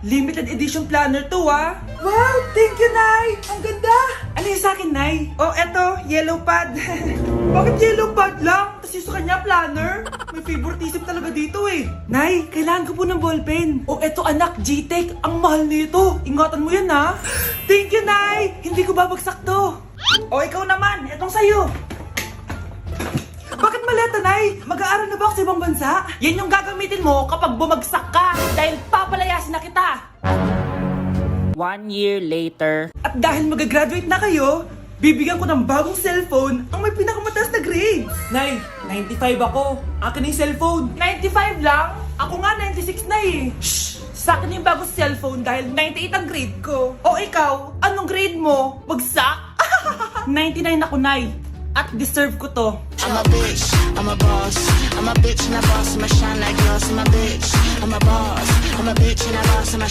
Limited edition planner to ah. Wow, thank you, Nay. Ang ganda. Ano yung sa akin, Nay? Oh, eto, yellow pad. Bakit yellow pad lang? Tapos yung sa kanya, planner. May favoritism talaga dito eh. Nay, kailangan ko po ng ballpen. Oh, eto anak, G-Tech. Ang mahal nito. Ingatan mo yan ha. Thank you, Nay. Hindi ko babagsak to. Oh, ikaw naman. Etong sa'yo. Bakit maleta, Nay? Mag-aaral na ba ako sa ibang bansa? Yan yung gagamitin mo kapag bumagsak ka dahil papalayasin na kita. 1 year later. At dahil mag-graduate na kayo, bibigyan ko ng bagong cellphone ang may pinakamataas na grades. Nay, 95 ako. Akin yung cellphone. 95 lang? Ako nga 96 na eh. Shh! Sa akin yung bagong cellphone dahil 98 ang grade ko. O ikaw, anong grade mo? Bagsak? 99 ako, Nay. At deserve ko to. I'm a bitch, I'm a boss. I'm a bitch and a boss, I'ma shine like glass. I'm a bitch, I'm a boss. I'm a bitch and a boss, I'ma